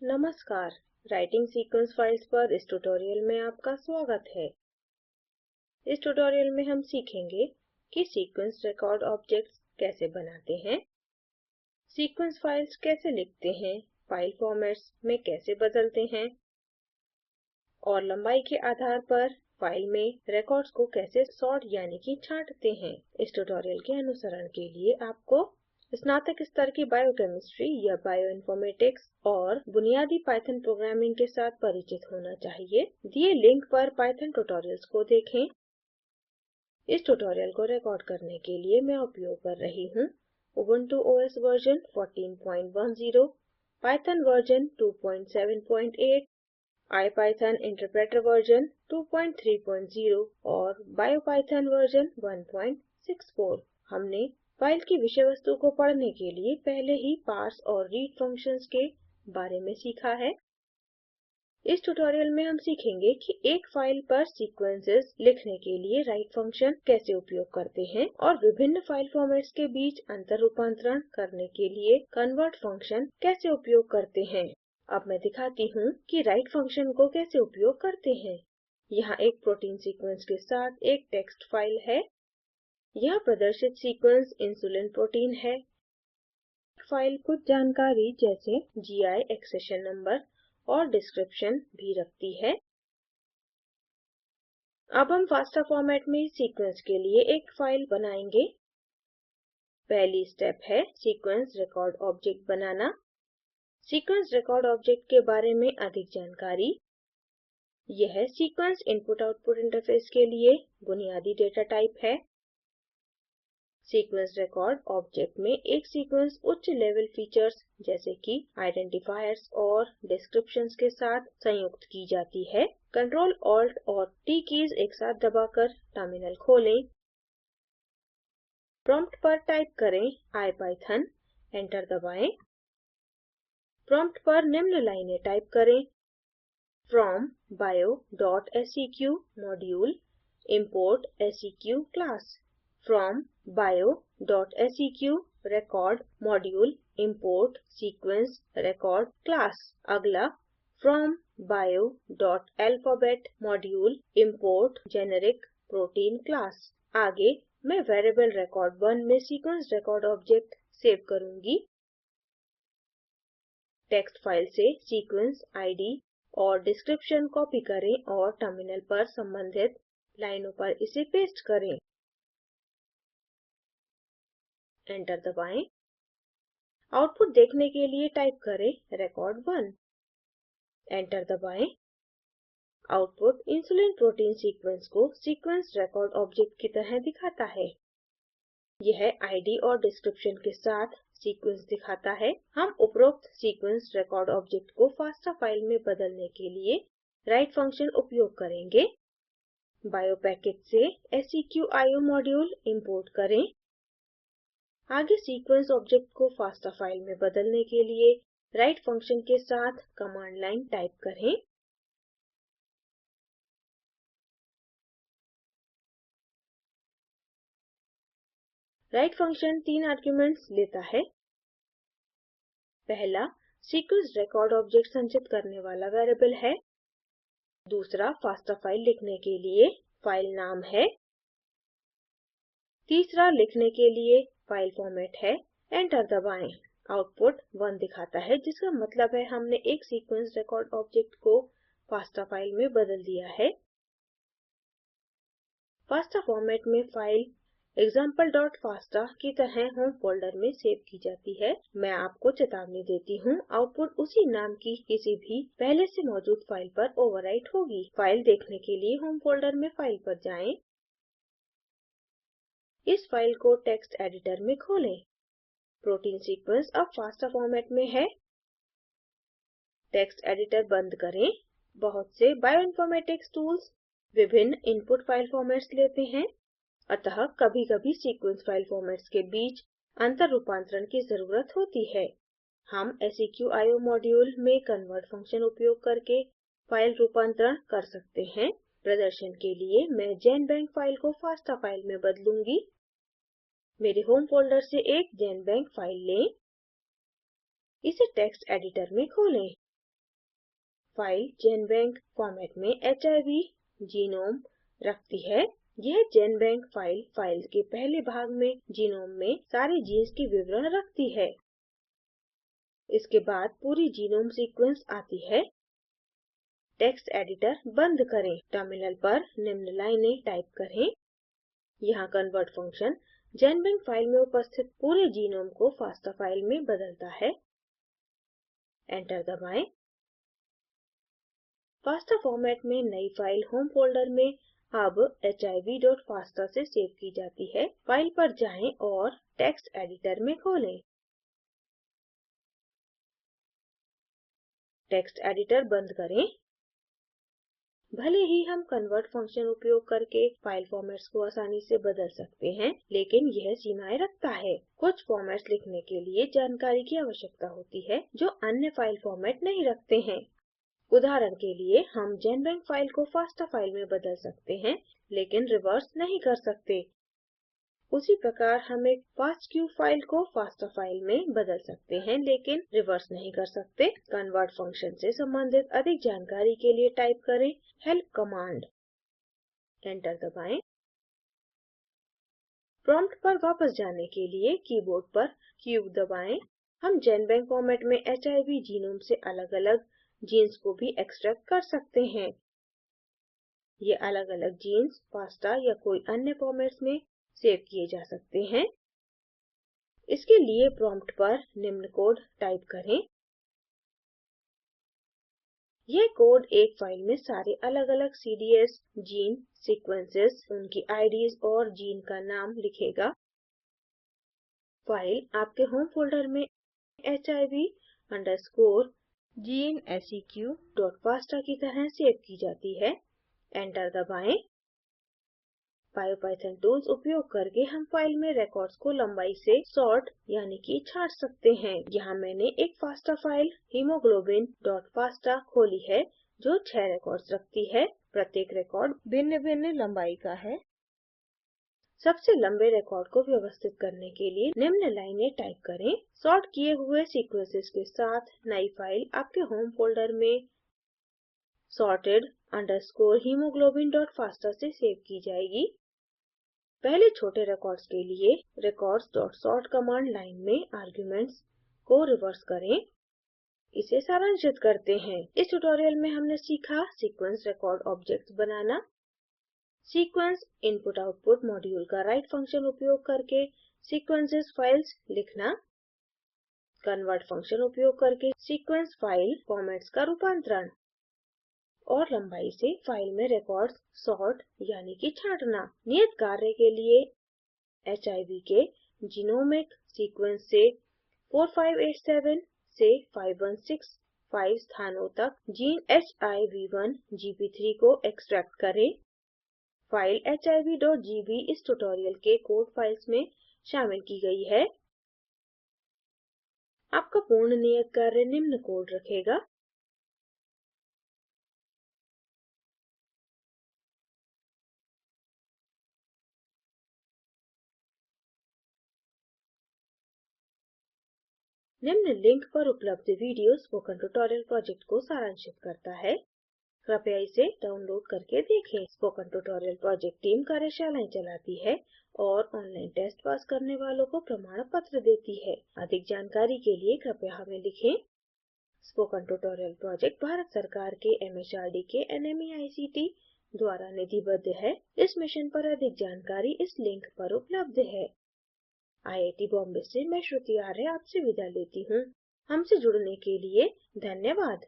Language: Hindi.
नमस्कार, राइटिंग सीक्वेंस फाइल्स पर इस ट्यूटोरियल में आपका स्वागत है। इस ट्यूटोरियल में हम सीखेंगे कि सीक्वेंस रिकॉर्ड ऑब्जेक्ट्स कैसे बनाते हैं, सीक्वेंस फाइल्स कैसे लिखते हैं, फाइल फॉर्मेट्स में कैसे बदलते हैं और लंबाई के आधार पर फाइल में रिकॉर्ड्स को कैसे सॉर्ट यानी कि छांटते हैं। इस ट्यूटोरियल के अनुसरण के लिए आपको स्नातक स्तर की बायोकेमिस्ट्री या बायोइन्फॉर्मेटिक्स और बुनियादी पाइथन प्रोग्रामिंग के साथ परिचित होना चाहिए। दिए लिंक पर पाइथन ट्यूटोरियल्स को देखें। इस ट्यूटोरियल को रिकॉर्ड करने के लिए मैं उपयोग कर रही हूँ Ubuntu OS version 14.10, Python version 2.7.8, IPython interpreter version 2.3.0 और बायोपाइथन वर्जन 1.64। हमने फाइल की विषय वस्तु को पढ़ने के लिए पहले ही पार्स और रीड फंक्शंस के बारे में सीखा है। इस ट्यूटोरियल में हम सीखेंगे कि एक फाइल पर सीक्वेंसेस लिखने के लिए राइट फंक्शन कैसे उपयोग करते हैं और विभिन्न फाइल फॉर्मेट्स के बीच अंतर रूपांतरण करने के लिए कन्वर्ट फंक्शन कैसे उपयोग करते हैं। अब मैं दिखाती हूँ कि राइट फंक्शन को कैसे उपयोग करते हैं। यहाँ एक प्रोटीन सीक्वेंस के साथ एक टेक्स्ट फाइल है। यहाँ प्रदर्शित सीक्वेंस इंसुलिन प्रोटीन है। फाइल कुछ जानकारी जैसे जीआई एक्सेशन नंबर और डिस्क्रिप्शन भी रखती है। अब हम फास्टा फॉर्मेट में सीक्वेंस के लिए एक फाइल बनाएंगे। पहली स्टेप है सीक्वेंस रिकॉर्ड ऑब्जेक्ट बनाना। सीक्वेंस रिकॉर्ड ऑब्जेक्ट के बारे में अधिक जानकारी। यह सीक्वेंस इनपुट आउटपुट इंटरफेस के लिए बुनियादी डेटा टाइप है। सीक्वेंस रिकॉर्ड ऑब्जेक्ट में एक सीक्वेंस उच्च लेवल फीचर्स जैसे कि आइडेंटिफायर्स और डिस्क्रिप्शंस के साथ संयुक्त की जाती है। कंट्रोल ऑल्ट और टी कीज एक साथ दबाकर टर्मिनल खोलें। प्रॉम्प्ट पर टाइप करें IPython, एंटर दबाएं। प्रॉम्प्ट पर निम्न लाइनें टाइप करें from bio.seq module import seq class, from bio.seq record module import sequence record class। अगला from bio.alphabet module import generic protein class। आगे मैं वेरिएबल record1 में सीक्वेंस रिकॉर्ड ऑब्जेक्ट सेव करूँगी। टेक्स्ट फाइल से सीक्वेंस आईडी और डिस्क्रिप्शन कॉपी करें और टर्मिनल पर संबंधित लाइनों पर इसे पेस्ट करें। एंटर दबाएं। आउटपुट देखने के लिए टाइप करें record1, एंटर दबाएं। आउटपुट इंसुलिन प्रोटीन सीक्वेंस को सीक्वेंस रिकॉर्ड ऑब्जेक्ट की तरह दिखाता है। यह आईडी और डिस्क्रिप्शन के साथ सीक्वेंस दिखाता है। हम उपरोक्त सीक्वेंस रिकॉर्ड ऑब्जेक्ट को फास्टा फाइल में बदलने के लिए राइट फंक्शन उपयोग करेंगे। बायो पैकेज से seqio मॉड्यूल इंपोर्ट करें। आगे सीक्वेंस ऑब्जेक्ट को फास्टा फाइल में बदलने के लिए राइट फंक्शन के साथ कमांड लाइन टाइप करें। राइट फंक्शन 3 आर्ग्यूमेंट्स लेता है। पहला सीक्वेंस रिकॉर्ड ऑब्जेक्ट संचित करने वाला वेरिएबल है। दूसरा फास्टा फाइल लिखने के लिए फाइल नाम है। तीसरा लिखने के लिए फाइल फॉर्मेट है। एंटर दबाएं। आउटपुट 1 दिखाता है जिसका मतलब है हमने एक सीक्वेंस रिकॉर्ड ऑब्जेक्ट को फास्टा फाइल में बदल दिया है। फास्टा फॉर्मेट में फाइल example.fasta की तरह होम फोल्डर में सेव की जाती है। मैं आपको चेतावनी देती हूँ, आउटपुट उसी नाम की किसी भी पहले से मौजूद फाइल पर ओवरराइट होगी। फाइल देखने के लिए होम फोल्डर में फाइल पर जाएं। इस फाइल को टेक्स्ट एडिटर में खोलें। प्रोटीन सीक्वेंस अब फास्टा फॉर्मेट में है। टेक्स्ट एडिटर बंद करें। बहुत से बायोइन्फॉर्मेटिक्स टूल्स विभिन्न इनपुट फाइल फॉर्मेट्स लेते हैं, अतः कभी-कभी सीक्वेंस फाइल फॉर्मेट्स के बीच अंतर रूपांतरण की ज़रूरत होती है। हम seqio मॉड्यूल में कन्वर्ट फंक्शन उपयोग करके फाइल रूपांतरण कर सकते हैं। प्रदर्शन के लिए मैं जेनबैंक फाइल को फास्टा फाइल में बदलूंगी। मेरे होम फोल्डर से एक जेनबैंक फाइल लें। इसे टेक्स्ट एडिटर में खोलें। फाइल GenBank फॉर्मेट में HIV जीनोम रखती है। यह GenBank फाइल के पहले भाग में जीनोम में सारे जीन्स के विवरण रखती है। इसके बाद पूरी जीनोम सीक्वेंस आती है। टेक्स्ट एडिटर बंद करें। टर्मिनल पर निम्न लाइनें टाइप करें। यहाँ कन्वर्ट फंक्शन GenBank फाइल में उपस्थित पूरे जीनोम को फास्टा फाइल में बदलता है। एंटर दबाएं। फास्टा फॉर्मेट में नई फाइल होम फोल्डर में अब hiv.fasta से सेव की जाती है। फाइल पर जाएं और टेक्स्ट एडिटर में खोलें। टेक्स्ट एडिटर बंद करें। भले ही हम कन्वर्ट फंक्शन उपयोग करके फाइल फॉर्मेट्स को आसानी से बदल सकते हैं, लेकिन यह सीमाएं रखता है। कुछ फॉर्मेट्स लिखने के लिए जानकारी की आवश्यकता होती है जो अन्य फाइल फॉर्मेट नहीं रखते हैं। उदाहरण के लिए हम GenBank फाइल को फास्टा फाइल में बदल सकते हैं, लेकिन रिवर्स नहीं कर सकते। उसी प्रकार हम एक FASTQ फाइल को फास्टा फाइल में बदल सकते हैं, लेकिन रिवर्स नहीं कर सकते। कन्वर्ट फंक्शन से संबंधित अधिक जानकारी के लिए टाइप करें हेल्प कमांड। एंटर दबाएं। प्रॉम्प्ट पर वापस जाने के लिए कीबोर्ड पर Q दबाएं। हम GenBank फॉर्मेट में HIV जीनोम से अलग-अलग जीन्स को भी एक्सट्रैक्ट कर सकते हैं। ये अलग-अलग जीन्स फास्टा या कोई अन्य फॉर्मेट्स में सेव किए जा सकते हैं। इसके लिए प्रॉम्प्ट पर निम्न कोड टाइप करें। यह कोड एक फाइल में सारे अलग-अलग CDS जीन सीक्वेंसेस, उनकी IDs और जीन का नाम लिखेगा। फाइल आपके होम फोल्डर में hiv_geneseq.fasta की तरह सेव की जाती है। एंटर दबाएं। बायोपाइथन टूल्स उपयोग करके हम फाइल में रिकॉर्ड्स को लंबाई से सॉर्ट यानी कि छांट सकते हैं। यहाँ मैंने एक फास्टा फाइल hemoglobin.fasta खोली है जो 6 रिकॉर्ड्स रखती है। प्रत्येक रिकॉर्ड भिन्न-भिन्न लंबाई का है। सबसे लंबे रिकॉर्ड को व्यवस्थित करने के लिए निम्न लाइनें टाइप करें। सॉर्ट किए हुए सीक्वेंसेस के साथ नई फाइल आपके होम फोल्डर में sorted_hemoglobin.fasta से सेव की जाएगी। पहले छोटे रिकॉर्ड्स के लिए records.sort कमांड लाइन में आर्ग्यूमेंट्स को रिवर्स करें। इसे सारांशित करते हैं। इस ट्यूटोरियल में हमने सीखा सीक्वेंस रिकॉर्ड ऑब्जेक्ट्स बनाना, सीक्वेंस इनपुट आउटपुट मॉड्यूल का राइट फंक्शन उपयोग करके सीक्वेंसेस फाइल्स लिखना, कन्वर्ट फंक्शन उपयोग करके सीक्वेंस फाइल फॉर्मेट्स का रूपांतरण और लंबाई से फाइल में रिकॉर्ड्स सॉर्ट यानी कि छांटना। नियत कार्य के लिए HIV के जीनोमिक सीक्वेंस से 4587 से 5165 स्थानों तक जीन HIV1GP3 को एक्सट्रैक्ट करें। फाइल hiv.gb इस ट्यूटोरियल के कोड फाइल्स में शामिल की गई है। आपका पूर्ण नियत कार्य निम्न कोड रखेगा। निम्न लिंक पर उपलब्ध वीडियो स्पोकन ट्यूटोरियल प्रोजेक्ट को सारांशित करता है। कृपया इसे डाउनलोड करके देखें। स्पोकन ट्यूटोरियल प्रोजेक्ट टीम कार्यशालाएं चलाती है और ऑनलाइन टेस्ट पास करने वालों को प्रमाण पत्र देती है। अधिक जानकारी के लिए कृपया हमें लिखें। स्पोकन ट्यूटोरियल प्रोजेक्ट भारत सरकार के MHRD के NMEICT द्वारा निधिबद्ध है। इस मिशन पर अधिक जानकारी इस लिंक पर उपलब्ध है। IIT बॉम्बे से मैं श्रुति आर्य आपसे विदा लेती हूँ। हमसे जुड़ने के लिए धन्यवाद।